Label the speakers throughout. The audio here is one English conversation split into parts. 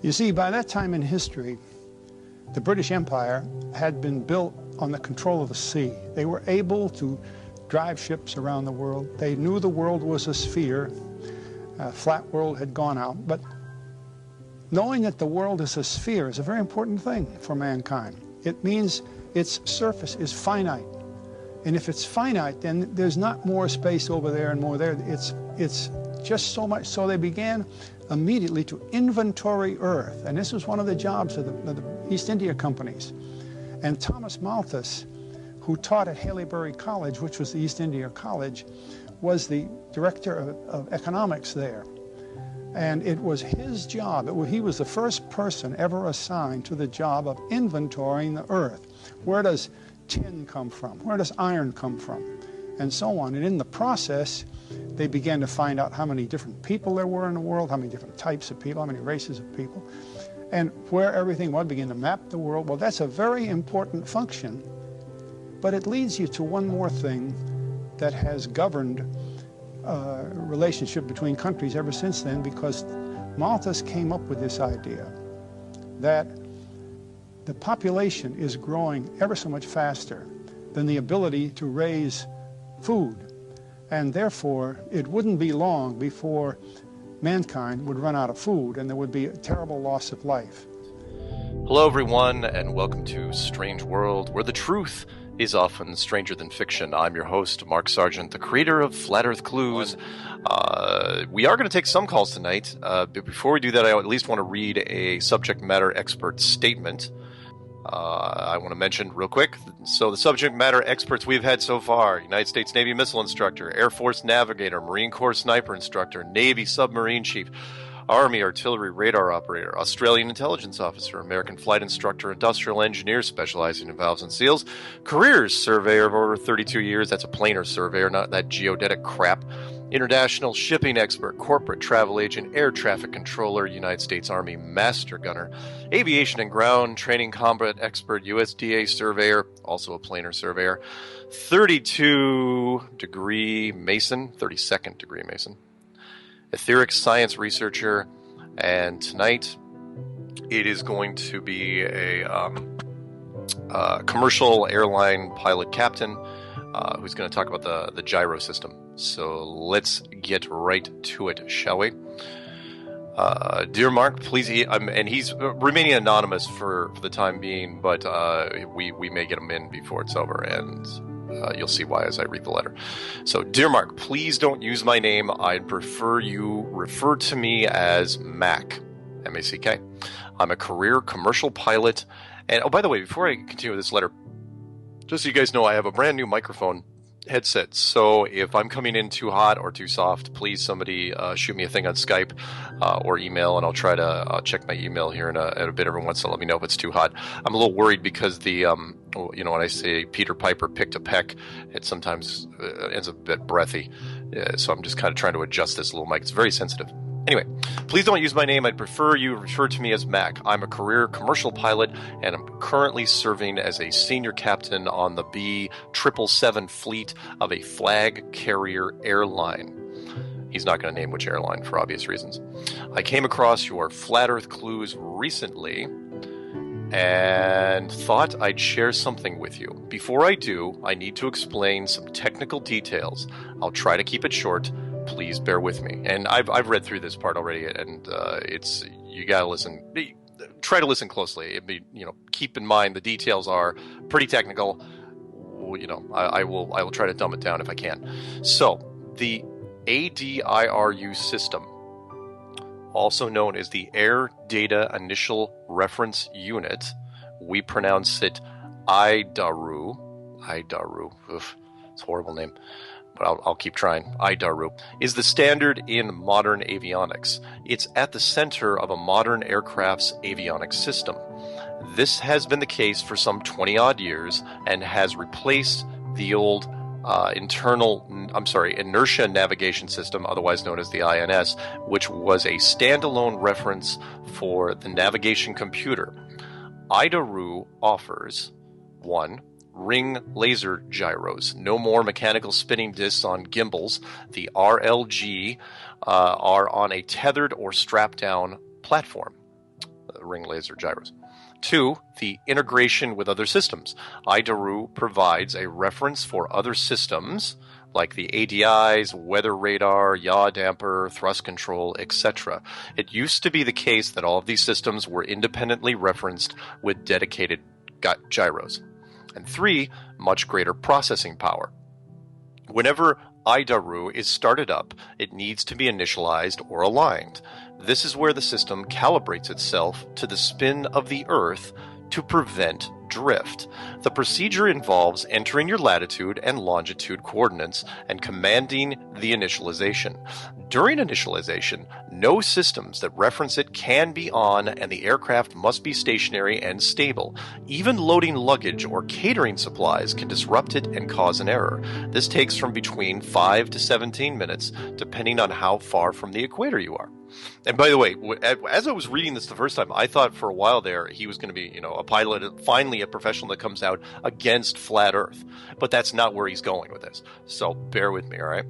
Speaker 1: You see, by that time in history, the British Empire had been built on the control of the sea. They were able to drive ships around the world. They knew the world was a sphere. Flat world had gone out. But knowing that the world is a sphere is a very important thing for mankind. It means its surface is finite. And if it's finite, then there's not more space over there and more there. It's just so much. So they began immediately to inventory Earth. And this was one of the jobs of the East India companies. And Thomas Malthus, who taught at Haileybury College, which was the East India College, was the director of economics there. And it was his job. He was the first person ever assigned to the job of inventorying the Earth. Where does tin come from? Where does iron come from? And so on. And in the process, they began to find out how many different people there were in the world, how many different types of people, how many races of people, and where everything was, begin to map the world. Well, that's a very important function, but it leads you to one more thing that has governed relationship between countries ever since then, because Malthus came up with this idea that the population is growing ever so much faster than the ability to raise food. And therefore, it wouldn't be long before mankind would run out of food and there would be a terrible loss of life.
Speaker 2: Hello, everyone, and welcome to Strange World, where the truth is often stranger than fiction. I'm your host, Mark Sargent, the creator of Flat Earth Clues. We are going to take some calls tonight, but before we do that, I at least want to read a subject matter expert statement. I want to mention real quick. So the subject matter experts we've had so far: United States Navy missile instructor, Air Force navigator, Marine Corps sniper instructor, Navy submarine chief, Army artillery radar operator, Australian intelligence officer, American flight instructor, industrial engineer specializing in valves and seals, careers surveyor of over 32 years, that's a planer surveyor, not that geodetic crap, international shipping expert, corporate travel agent, air traffic controller, United States Army master gunner, aviation and ground training combat expert, USDA surveyor, also a planer surveyor, 32nd degree Mason, etheric science researcher, and tonight it is going to be a commercial airline pilot captain who's going to talk about the gyro system. So let's get right to it, shall we? Dear Mark, please, and he's remaining anonymous for the time being, but we may get him in before it's over, and you'll see why as I read the letter. So, dear Mark, please don't use my name. I'd prefer you refer to me as Mac, M-A-C-K. I'm a career commercial pilot. And, oh, by the way, before I continue with this letter, just so you guys know, I have a brand new microphone headset. So if I'm coming in too hot or too soft, please somebody shoot me a thing on Skype or email, and I'll try to check my email here in a bit every once in a while. Let me know if it's too hot. I'm a little worried because the when I say Peter Piper picked a peck, it sometimes ends up a bit breathy. So I'm just kind of trying to adjust this little mic. It's very sensitive. Anyway, please don't use my name. I'd prefer you refer to me as Mac. I'm a career commercial pilot, and I'm currently serving as a senior captain on the B777 fleet of a flag carrier airline. He's not going to name which airline for obvious reasons. I came across your Flat Earth Clues recently and thought I'd share something with you. Before I do, I need to explain some technical details. I'll try to keep it short. Please bear with me. And I've read through this part already, and it's, you gotta listen. Try to listen closely. Keep in mind the details are pretty technical. I will try to dumb it down if I can. So the ADIRU system, also known as the Air Data Initial Reference Unit, we pronounce it IDARU. Oof, it's a horrible name, but I'll keep trying. IDARU is the standard in modern avionics. It's at the center of a modern aircraft's avionics system. This has been the case for some 20-odd years and has replaced the old inertia navigation system, otherwise known as the INS, which was a standalone reference for the navigation computer. IDARU offers 1. Ring laser gyros. No more mechanical spinning discs on gimbals. The RLG are on a tethered or strapped down platform. ring laser gyros. 2, the integration with other systems. IDARU provides a reference for other systems like the ADIs, weather radar, yaw damper, thrust control, etc. It used to be the case that all of these systems were independently referenced with dedicated gyros. And 3, much greater processing power. Whenever IDARU is started up, it needs to be initialized or aligned. This is where the system calibrates itself to the spin of the Earth to prevent drift. The procedure involves entering your latitude and longitude coordinates and commanding the initialization. During initialization, no systems that reference it can be on, and the aircraft must be stationary and stable. Even loading luggage or catering supplies can disrupt it and cause an error. This takes from between 5 to 17 minutes, depending on how far from the equator you are. And by the way, as I was reading this the first time, I thought for a while there he was going to be, a pilot, finally a professional that comes out against flat Earth. But that's not where he's going with this. So bear with me, all right?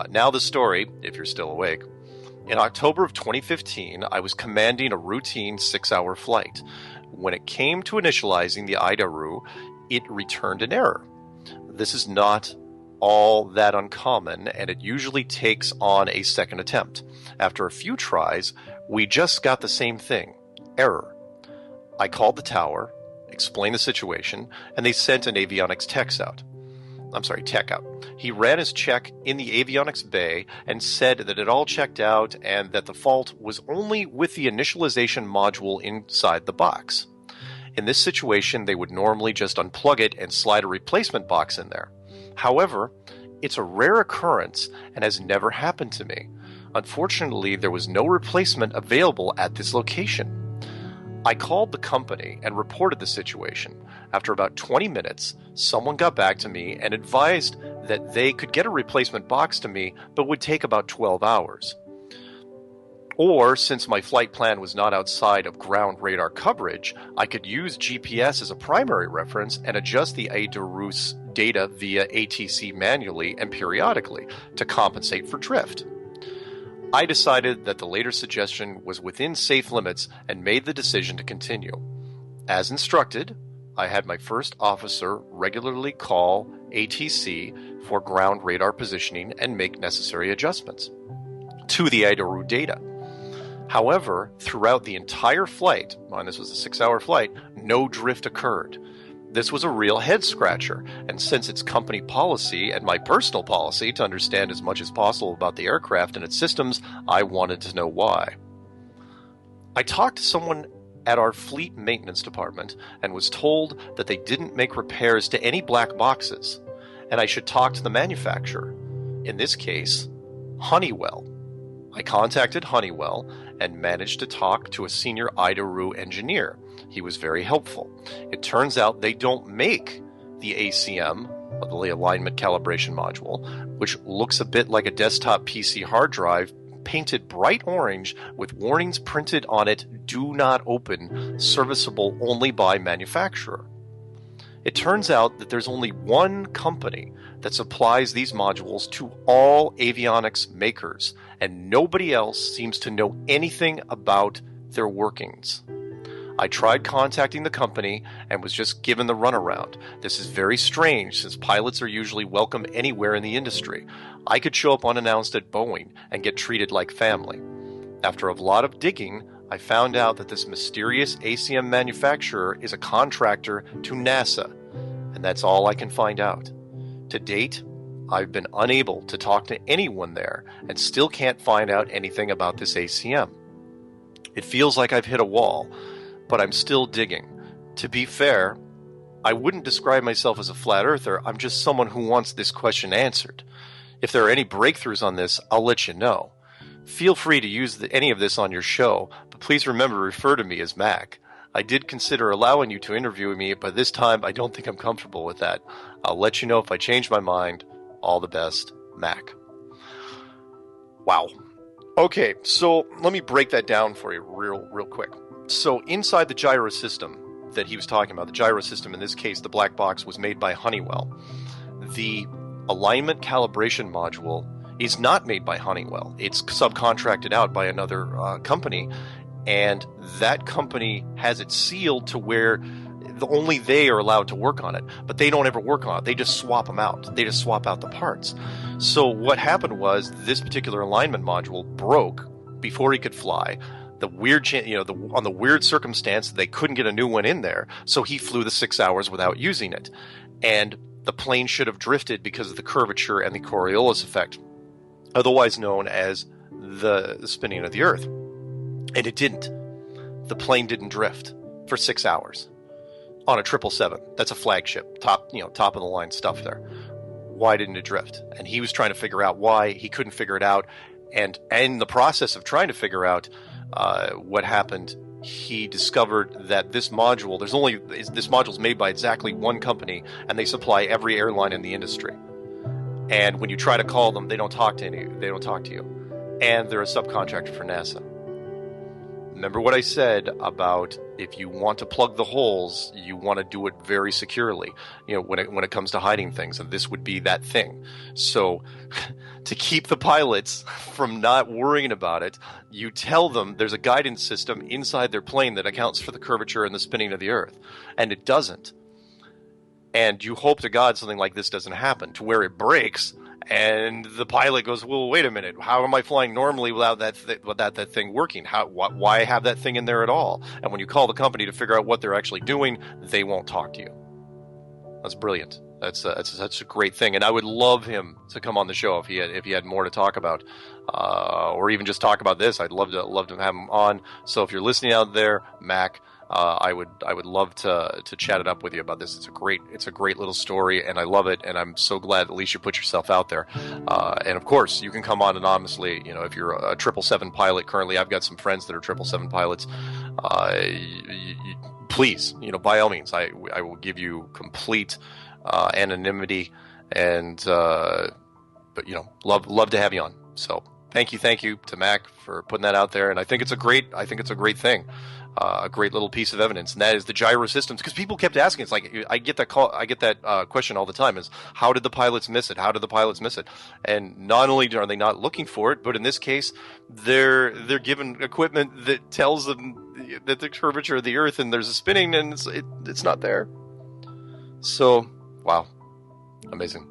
Speaker 2: Now the story, if you're still awake. In October of 2015, I was commanding a routine 6-hour flight. When it came to initializing the IDARU, it returned an error. This is not all that uncommon, and it usually takes on a second attempt. After a few tries, we just got the same thing. Error. I called the tower, explained the situation, and they sent an avionics tech out. He ran his check in the avionics bay and said that it all checked out and that the fault was only with the initialization module inside the box. In this situation, they would normally just unplug it and slide a replacement box in there. However, it's a rare occurrence and has never happened to me. Unfortunately, there was no replacement available at this location. I called the company and reported the situation. After about 20 minutes, someone got back to me and advised that they could get a replacement box to me, but would take about 12 hours. Or, since my flight plan was not outside of ground radar coverage, I could use GPS as a primary reference and adjust the IDARU's data via ATC manually and periodically to compensate for drift. I decided that the later suggestion was within safe limits and made the decision to continue. As instructed, I had my first officer regularly call ATC for ground radar positioning and make necessary adjustments to the IDARU data. However, throughout the entire flight, and this was a 6-hour flight, no drift occurred. This was a real head-scratcher, and since it's company policy and my personal policy to understand as much as possible about the aircraft and its systems, I wanted to know why. I talked to someone at our fleet maintenance department and was told that they didn't make repairs to any black boxes, and I should talk to the manufacturer, in this case, Honeywell. I contacted Honeywell and managed to talk to a senior IDARU engineer. He was very helpful. It turns out they don't make the ACM, or the Alignment Calibration Module, which looks a bit like a desktop PC hard drive painted bright orange with warnings printed on it, "Do not open, serviceable only by manufacturer." It turns out that there's only one company that supplies these modules to all avionics makers, and nobody else seems to know anything about their workings. I tried contacting the company and was just given the runaround. This is very strange since pilots are usually welcome anywhere in the industry. I could show up unannounced at Boeing and get treated like family. After a lot of digging, I found out that this mysterious ACM manufacturer is a contractor to NASA, and that's all I can find out. To date, I've been unable to talk to anyone there and still can't find out anything about this ACM. It feels like I've hit a wall, but I'm still digging. To be fair, I wouldn't describe myself as a flat earther. I'm just someone who wants this question answered. If there are any breakthroughs on this, I'll let you know. Feel free to use any of this on your show, but please remember to refer to me as Mac. I did consider allowing you to interview me, but this time I don't think I'm comfortable with that. I'll let you know if I change my mind. All the best, Mac. Wow. Okay, so let me break that down for you real quick. So inside the gyro system that he was talking about, the gyro system, in this case, the black box, was made by Honeywell. The alignment calibration module is not made by Honeywell. It's subcontracted out by another company. and that company has it sealed to where only they are allowed to work on it, but they don't ever work on it. They just swap them out. They just swap out the parts. So what happened was this particular alignment module broke before he could fly. The weird, on the weird circumstance, they couldn't get a new one in there, so he flew the 6 hours without using it, and the plane should have drifted because of the curvature and the Coriolis effect, otherwise known as the spinning of the Earth, and it didn't. The plane didn't drift for 6 hours on a 777. That's a flagship, top of the line stuff there. Why didn't it drift? And he was trying to figure out why. He couldn't figure it out, and in the process of trying to figure out what happened, he discovered that this module, this module is made by exactly one company, and they supply every airline in the industry. And when you try to call them, they don't talk to you, and they're a subcontractor for NASA. Remember what I said about if you want to plug the holes, you want to do it very securely, when it comes to hiding things, and this would be that thing. So to keep the pilots from not worrying about it, you tell them there's a guidance system inside their plane that accounts for the curvature and the spinning of the Earth, and it doesn't. And you hope to God something like this doesn't happen, to where it breaks, and the pilot goes, well, wait a minute, how am I flying normally without that thing working? Why have that thing in there at all? And when you call the company to figure out what they're actually doing, they won't talk to you. That's brilliant. That's such a great thing, and I would love him to come on the show if he had more to talk about, or even just talk about this. I'd love to have him on. So if you're listening out there, Mac, I would love to chat it up with you about this. It's a great little story, and I love it, and I'm so glad at least you put yourself out there. And of course, you can come on anonymously. If you're a 777 pilot currently, I've got some friends that are 777 pilots. Please, by all means, I will give you complete anonymity, and but love to have you on. So thank you to Mac for putting that out there, and I think it's a great thing. A great little piece of evidence, and that is the gyro systems. Because people kept asking, it's like I get that question all the time: is how did the pilots miss it? How did the pilots miss it? And not only are they not looking for it, but in this case, they're given equipment that tells them that the curvature of the Earth and there's a spinning, and it's not there. So, wow, amazing.